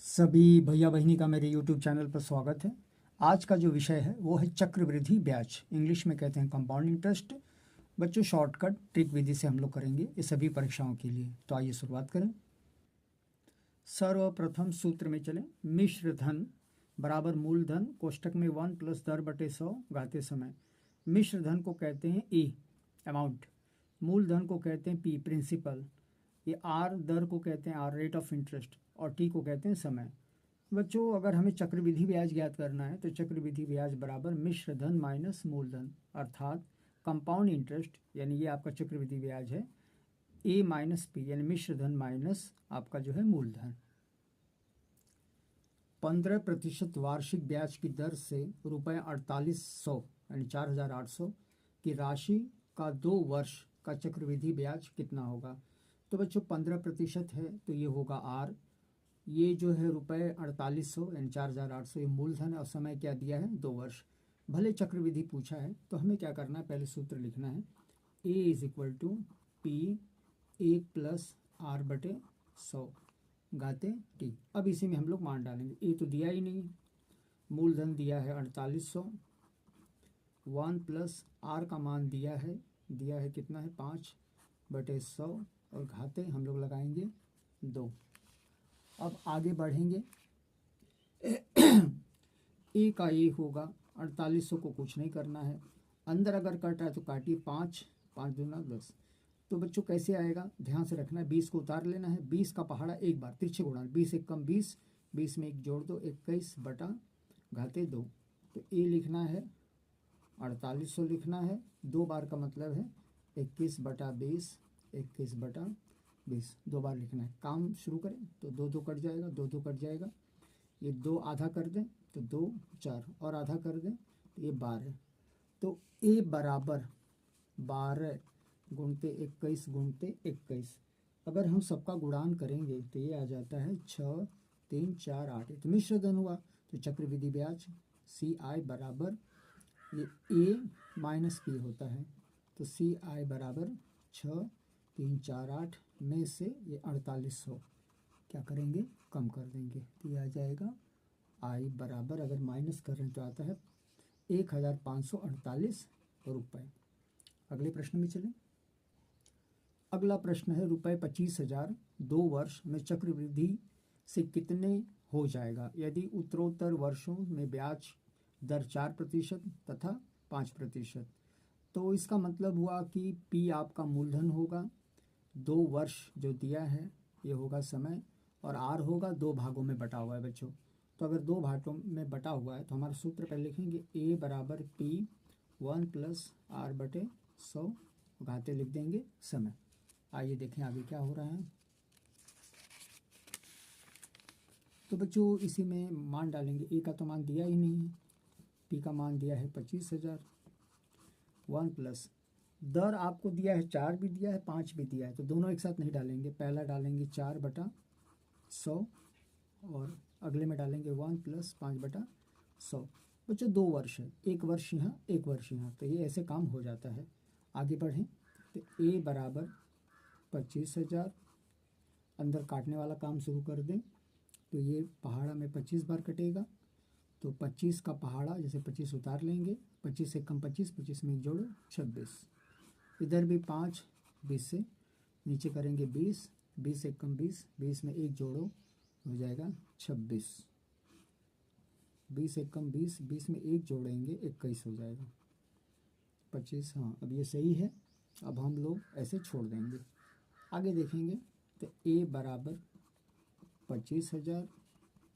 सभी भैया बहिनी का मेरे YouTube चैनल पर स्वागत है। आज का जो विषय है वो है चक्रवृद्धि ब्याज, इंग्लिश में कहते हैं कंपाउंड इंटरेस्ट। बच्चों, शॉर्टकट ट्रिक विधि से हम लोग करेंगे ये सभी परीक्षाओं के लिए। तो आइए शुरुआत करें। सर्वप्रथम सूत्र में चलें। मिश्र धन बराबर मूलधन कोष्टक में 1 + दर बटे 100 गाते समय। मिश्र धन को कहते हैं ए अमाउंट, मूलधन को कहते हैं पी प्रिंसिपल, ये आर दर को कहते हैं आर रेट ऑफ इंटरेस्ट, और टी को कहते हैं समय। बच्चों, अगर हमें चक्रवृद्धि ब्याज ज्ञात करना है तो चक्रवृद्धि ब्याज बराबर मिश्र धन माइनस मूलधन, अर्थात कंपाउंड इंटरेस्ट यानी ये आपका चक्रवृद्धि ब्याज है, ए माइनस पी यानी मिश्र धन माइनस आपका जो है मूलधन। 15% वार्षिक ब्याज की दर से ₹4800 यानी 4800 की राशि का 2 वर्ष का चक्रवृद्धि ब्याज कितना होगा? तो बच्चों 15% है तो ये होगा आर, ये जो है ₹4800 यानी 4800 ये मूलधन है, और समय क्या दिया है 2 वर्ष। भले चक्रवृद्धि पूछा है तो हमें क्या करना है, पहले सूत्र लिखना है ए = पी 1+r/100 गाते टी। अब इसी में हम लोग मान डालेंगे। ए तो दिया ही नहीं, मूलधन दिया है 4800, 1 + आर का मान दिया है कितना है 5/100, और घाते हम लोग लगाएंगे 2। अब आगे बढ़ेंगे। ए का ए होगा, 4800 को कुछ नहीं करना है, अंदर अगर कट रहा है तो काटिए 5, 5 दूना 10। तो बच्चों कैसे आएगा, ध्यान से रखना है, 20 को उतार लेना है, 20 का पहाड़ा एक बार तिरछे गुणा, 20 × 20, 20 में 1 जोड़ दो, 21/2। तो ए लिखना है 4800 लिखना है, 2 बार का मतलब है 21/20, 21/20, 2 बार लिखना है। काम शुरू करें तो 2 2 कट जाएगा, 2 2 कट जाएगा, ये 2 आधा कर दें तो 2 4, और आधा कर दें तो ये 12। तो ए बराबर 12 गुणते 21 गुणते 21। अगर हम सबका गुणान करेंगे तो ये आ जाता है 6 3 4 8। तो मिश्र धन हुआ तो चक्रवृद्धि ब्याज CI बराबर ये ए माइनस पी होता है, तो CI बराबर 6 3 4 8 में से ये 4800 क्या करेंगे, कम कर देंगे, तो ये आ जाएगा आई बराबर, अगर माइनस करें तो आता है 1548 रुपये। अगले प्रश्न में चलें। अगला प्रश्न है ₹25,000 2 वर्ष में चक्रवृद्धि से कितने हो जाएगा यदि उत्तरोत्तर वर्षों में ब्याज दर 4% तथा 5%। तो इसका मतलब हुआ कि पी आपका मूलधन होगा, 2 वर्ष जो दिया है ये होगा समय, और आर होगा 2 भागों में बटा हुआ है बच्चों। तो अगर 2 भागों में बटा हुआ है तो हमारा सूत्र पहले लिखेंगे ए बराबर पी 1 + r/100 घाते लिख देंगे समय। आइए देखें आगे क्या हो रहा है। तो बच्चों इसी में मान डालेंगे। ए का तो मान दिया ही नहीं है, पी का मान दिया है 25,000, 1 + दर आपको दिया है 4 भी दिया है 5 भी दिया है, तो दोनों एक साथ नहीं डालेंगे। पहला डालेंगे 4/100 और अगले में डालेंगे 1 + 5/100। बच्चों 2 वर्ष है, 1 वर्ष यहाँ 1 वर्ष यहाँ, तो ये ऐसे काम हो जाता है। आगे बढ़ें तो ए बराबर 25,000, अंदर काटने वाला काम शुरू कर दें तो ये पहाड़ा में 25 बार कटेगा, तो 25 का पहाड़ा जैसे 25 उतार लेंगे, 25 से कम 25, 25 में 1 जोड़ो 26, इधर भी 5, 20 से नीचे करेंगे 20, 20 से कम 20, 20 में 1 जोड़ो हो जाएगा 26, 20 से कम 20, 20 में 1 जोड़ेंगे 21 हो जाएगा 25। हाँ, अब ये सही है। अब हम लोग ऐसे छोड़ देंगे। आगे देखेंगे तो ए बराबर 25,000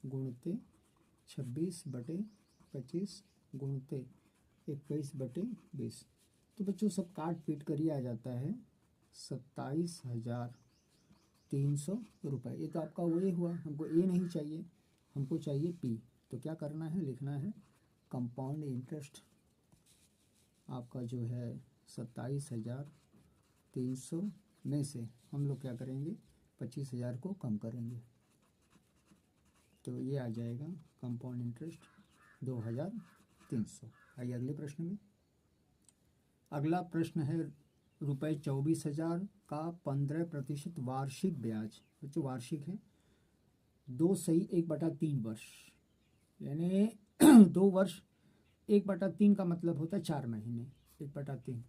गुणते 26/25 गुणते 21/20। तो बच्चों सब काट पीट कर ही आ जाता है 27,300 रुपये। ये तो आपका वही हुआ, हमको ए नहीं चाहिए, हमको चाहिए पी। तो क्या करना है, लिखना है कंपाउंड इंटरेस्ट आपका जो है 27,300 में से हम लोग क्या करेंगे 25,000 को कम करेंगे, तो ये आ जाएगा कंपाउंड इंटरेस्ट 2,300। आइए अगले प्रश्न में। अगला प्रश्न है ₹24,000 का 15% वार्षिक ब्याज, जो वार्षिक है, 2 सही 1/3 वर्ष, यानी 2 वर्ष 1/3 का मतलब होता है 4 महीने, 1/3।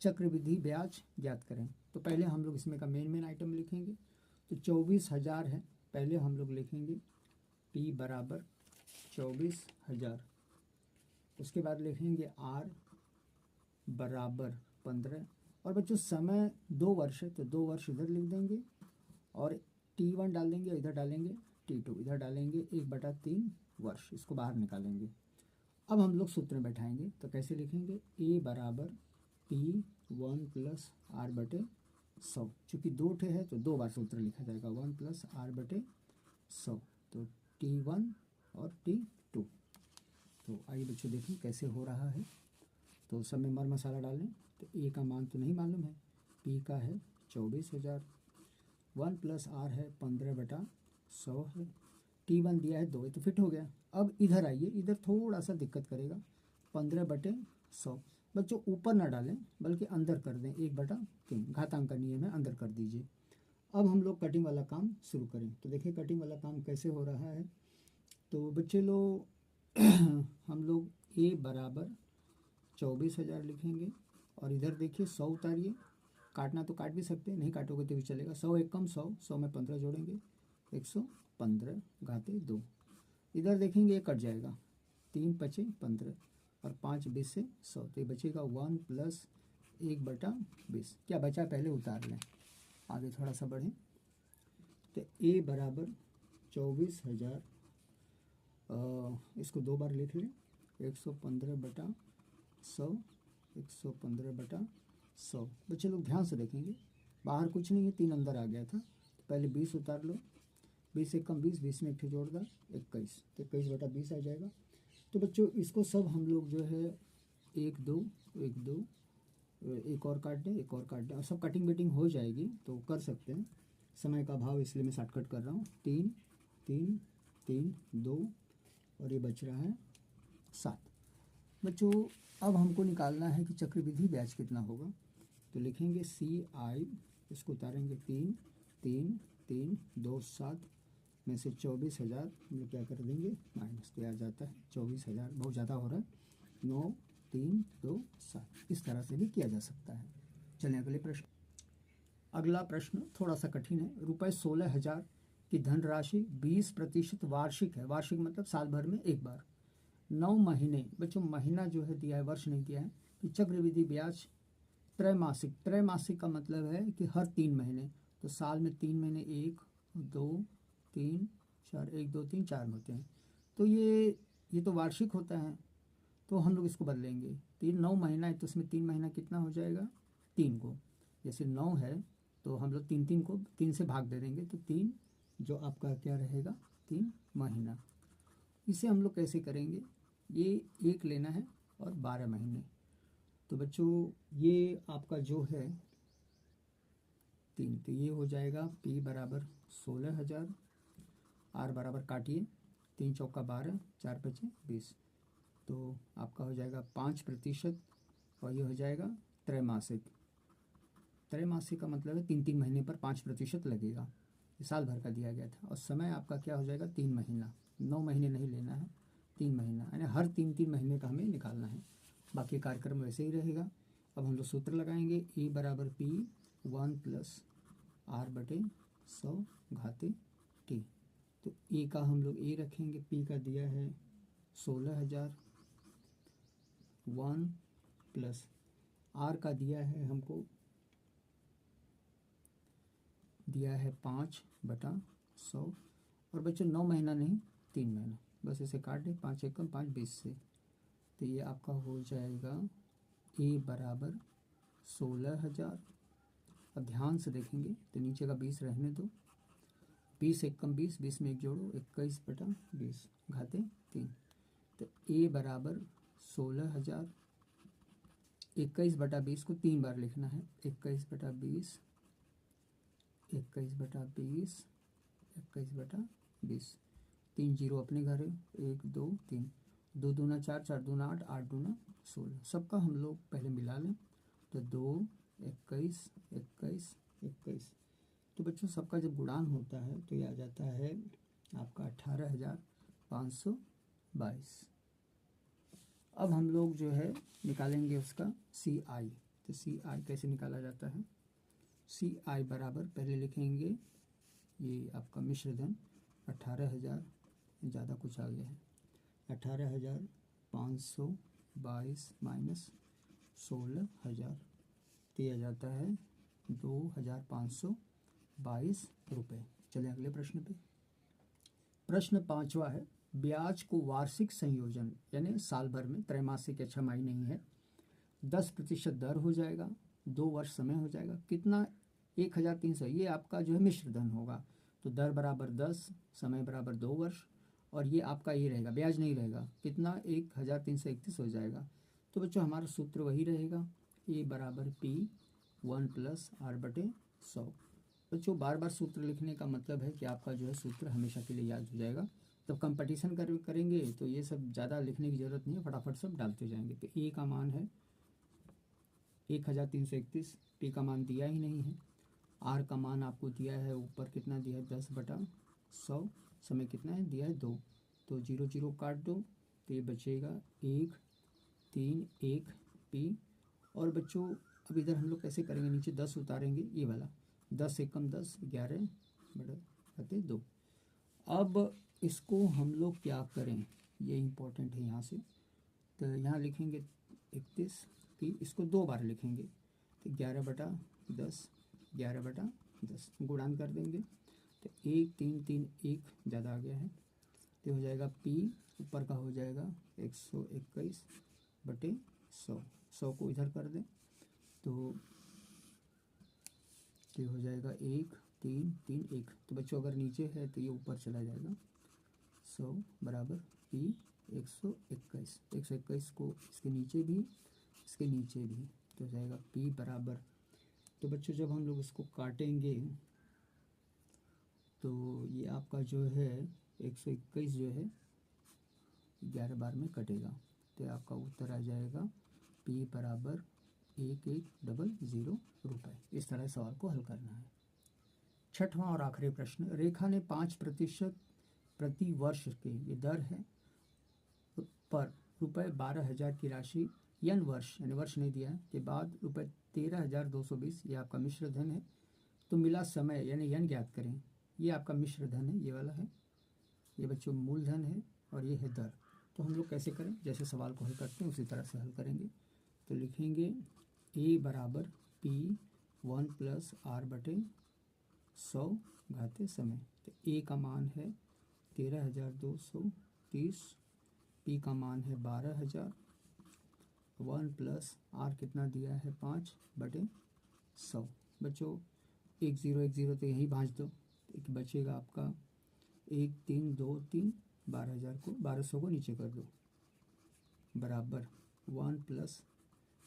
चक्रवृद्धि ब्याज ज्ञात करें। तो पहले हम लोग इसमें का मेन आइटम लिखेंगे। तो 24,000 है, पहले हम लोग लिखेंगे P बराबर 24,000। उसके बाद लिखेंगे R बराबर 15। और बच्चों समय 2 वर्ष है तो 2 वर्ष इधर लिख देंगे और T1 डाल देंगे, इधर डालेंगे T2, इधर डालेंगे 1/3 वर्ष, इसको बाहर निकालेंगे। अब हम लोग सूत्र में बैठाएंगे। तो कैसे लिखेंगे, A बराबर P1 प्लस R बटे 100। चूँकि 2 ठे है तो 2 बार सूत्र लिखा जाएगा, 1 प्लस R बटे 100। तो T1 और T2। तो आइए बच्चों देखें कैसे हो रहा है। तो सब में मर मसाला डालें। तो A का मान तो नहीं मालूम है, P का है 24,000, 1 प्लस R है 15/100 है, T1 दिया है 2, तो फिट हो गया। अब इधर आइए, इधर थोड़ा सा दिक्कत करेगा, 15/100। बच्चों ऊपर ना डालें बल्कि अंदर कर दें, 1/3 घातांक का नियम है, अंदर कर दीजिए। अब हम लोग कटिंग वाला काम शुरू करें। तो देखिए कटिंग वाला काम कैसे हो रहा है। तो बच्चे लोग हम लोग A बराबर 24,000 लिखेंगे और इधर देखिए 100 उतारिए। काटना तो काट भी सकते हैं, नहीं काटोगे तो भी चलेगा। 100 एक कम 100, 100 में 15 जोड़ेंगे, 115 घाते 2। इधर देखेंगे ये कट जाएगा, 3 पचे 15 और 5 20 से 100, तो ये बचेगा 1 प्लस 1/20। क्या बचा पहले उतार लें, आगे थोड़ा सा बढ़ें। तो A बराबर 24,000, इसको 2 बार लिख लें, 115/100, 115/100। बच्चे लोग ध्यान से देखेंगे, बाहर कुछ नहीं है, 3 अंदर आ गया था। तो पहले 20 उतार लो, 20 एक कम 20, 20 में एक ठे जोड़ दो 21, तो 21/20 आ जाएगा। तो बच्चों इसको सब हम लोग जो है 1 2 1 2 एक और काट दें, एक और काट दें, और सब कटिंग वेटिंग हो जाएगी तो कर सकते हैं। समय का अभाव इसलिए मैं शॉर्टकट कर रहा हूँ। 3 3 3 2 और ये बच रहा है 7। बच्चों अब हमको निकालना है कि चक्रवृद्धि ब्याज कितना होगा। तो लिखेंगे CI, इसको उतारेंगे 3 3 3 2 7 में से 24,000 हम लोग क्या कर देंगे माइनस, तो आ जाता है 24,000, बहुत ज़्यादा हो रहा है, 9 3 2 7। इस तरह से भी किया जा सकता है। चलिए अगले प्रश्न। अगला प्रश्न थोड़ा सा कठिन है। रुपये 16,000 की धनराशि 20% वार्षिक है, वार्षिक मतलब साल भर में एक बार, 9 महीने, बच्चों महीना जो है दिया है, वर्ष नहीं दिया है, कि चक्रवृद्धि ब्याज त्रैमासिक, त्रैमासिक का मतलब है कि हर 3 महीने, तो साल में 3 महीने 1 2 3 4, 1 2 3 4 होते हैं। तो ये तो वार्षिक होता है, तो हम लोग इसको बदलेंगे। 9 महीना है तो उसमें 3 महीना कितना हो जाएगा, 3 को, जैसे 9 है तो हम लोग 3 को 3 से भाग दे देंगे, तो 3 जो आपका क्या रहेगा 3 महीना। इसे हम लोग कैसे करेंगे, ये 1 लेना है और 12 महीने। तो बच्चों ये आपका जो है 3, तो ये हो जाएगा P बराबर 16,000, R बराबर काटिए, 3 चौका 12, 4 पचे 20, तो आपका हो जाएगा 5% और ये हो जाएगा त्रैमासिक। त्रैमासिक का मतलब है 3 महीने पर 5% लगेगा, ये साल भर का दिया गया था। और समय आपका क्या हो जाएगा 3 महीना, 9 महीने नहीं लेना है, 3 महीना, यानी हर 3 महीने का हमें निकालना है। बाकी कार्यक्रम वैसे ही रहेगा। अब हम लोग सूत्र लगाएंगे, E बराबर P1 प्लस R बटे 100 घाते T। तो E का हम लोग E रखेंगे, P का दिया है 16,000, 1 प्लस R का दिया है हमको, दिया है 5/100। और बच्चों 9 महीना नहीं 3 महीना, बस इसे काट दें, 5 एकम 5 20 से, तो ये आपका हो जाएगा A बराबर 16,000। अब ध्यान से देखेंगे तो नीचे का 20 रहने दो, 20 एकम 20, 20 में एक जोड़ो, 21/20 घाते 3। तो A बराबर 16,000, 21/20 को 3 बार लिखना है, 21/20, 21/20, 21/20, 3 जीरो अपने घर है, 1 2 3, 2 दूना 4, 4 दूना 8, 8 दूना 16। सबका हम लोग पहले मिला लें, तो 2 21 21 21। तो बच्चों सबका जब गुणान होता है तो ये आ जाता है आपका 18,522। अब हम लोग जो है निकालेंगे उसका CI। तो CI कैसे निकाला जाता है? CI बराबर पहले लिखेंगे ये आपका मिश्र धन 18,000, ज़्यादा कुछ आ गया है, 18,522 माइनस 16,000, तो यह जाता है 2,522 रुपये। चले अगले प्रश्न पे। प्रश्न 5वां है, ब्याज को वार्षिक संयोजन यानी साल भर में, त्रैमासिक या छमाही नहीं है, 10% दर हो जाएगा, 2 वर्ष समय हो जाएगा, कितना? 1,300। ये आपका जो है मिश्र धन होगा, तो दर बराबर 10, समय बराबर 2 वर्ष, और ये आपका ये रहेगा, ब्याज नहीं रहेगा, कितना? 1,331 हो जाएगा। तो बच्चों हमारा सूत्र वही रहेगा, ए बराबर P1 + R/100। बच्चों बार बार सूत्र लिखने का मतलब है कि आपका जो है सूत्र हमेशा के लिए याद हो जाएगा। जब कंपटीशन करेंगे तो ये सब ज़्यादा लिखने की ज़रूरत नहीं है, फटाफट सब डालते जाएंगे। तो ए का मान है 1,331, पी का मान दिया ही नहीं है, आर का मान आपको दिया है ऊपर कितना दिया है 10/100, समय कितना है दिया है 2, तो 0 0 काट दो, तो ये बचेगा 1 3 1 पी। और बच्चों अब इधर हम लोग कैसे करेंगे, नीचे 10 उतारेंगे, ये वाला 10 से कम 10, 11/2। अब इसको हम लोग क्या करें, ये इम्पोर्टेंट है यहाँ से, तो यहाँ लिखेंगे 31 पी, इसको 2 बार लिखेंगे, तो 11/10, 11/10 गुणान कर देंगे, तो 1 3 3 1 ज़्यादा आ गया है, तो हो जाएगा पी ऊपर का हो जाएगा 121/100, 100 को इधर कर दें तो ये हो जाएगा 1 3 3 1। तो बच्चों अगर नीचे है तो ये ऊपर चला जाएगा, 100 बराबर पी 121, 121 को इसके नीचे भी, इसके नीचे भी, तो हो जाएगा पी बराबर। तो बच्चों जब हम लोग इसको काटेंगे तो ये आपका जो है 121 जो है 11 बार में कटेगा, तो आपका उत्तर आ जाएगा पी बराबर 1100 रुपये। इस तरह सवाल को हल करना है। 6वां और आखिरी प्रश्न, रेखा ने 5% प्रति वर्ष की ये दर है पर ₹12,000 की राशि n वर्ष यानी वर्ष नहीं दिया है के बाद ₹13,220, ये आपका मिश्र धन है, तो मिला समय यानी n ज्ञात करें। ये आपका मिश्र धन है, ये वाला है, ये बच्चों मूलधन है, और ये है दर। तो हम लोग कैसे करें, जैसे सवाल को हल करते हैं उसी तरह से हल करेंगे। तो लिखेंगे ए बराबर P1 + R/100 घाते समय। तो ए का मान है 13,230, पी का मान है 12,000, 1 + R कितना दिया है 5/100। बच्चों 1 0 1 0 तो यहीं भांज दो, तो बचेगा आपका 1 3 2 3, 12,000 को 1200 को नीचे कर दो, बराबर 1 +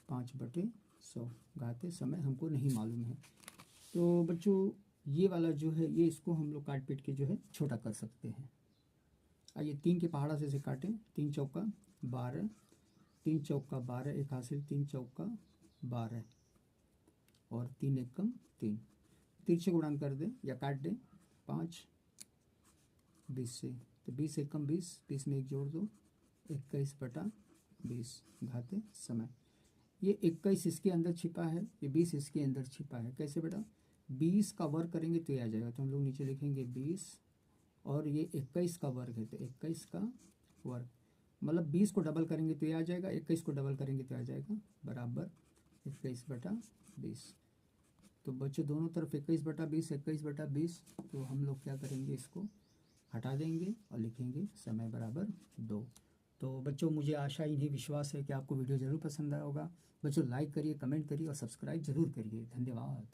5/100 घाते समय हमको नहीं मालूम है। तो बच्चों ये वाला जो है ये इसको हम लोग काट पीट के जो है छोटा कर सकते हैं। आइए 3 के पहाड़ा से काटें, 3 चौका 12, 3 चौका 12, एक हासिल 3 चौका 12 और 3 एकम 3, तिरछे गुणान कर दें या काट दें 5 20 से, तो 20 एकम 20, 20 में 1 जोड़ दो, 21/20 घाते समय। ये 21 इसके अंदर छिपा है, ये 20 इसके अंदर छिपा है, कैसे बेटा 20 का वर्ग करेंगे तो ये आ जाएगा, तो हम लोग नीचे लिखेंगे 20 और ये 21 का वर्ग है, तो 21 का वर्ग मतलब 20 को डबल करेंगे तो ये आ जाएगा, 21 को डबल करेंगे तो आ जाएगा, बराबर 21/20। तो बच्चों दोनों तरफ 21/20, 21/20, तो हम लोग क्या करेंगे इसको हटा देंगे और लिखेंगे समय बराबर 2। तो बच्चों मुझे आशा इन्हीं विश्वास है कि आपको वीडियो ज़रूर पसंद आया होगा। बच्चों लाइक करिए, कमेंट करिए और सब्सक्राइब ज़रूर करिए। धन्यवाद।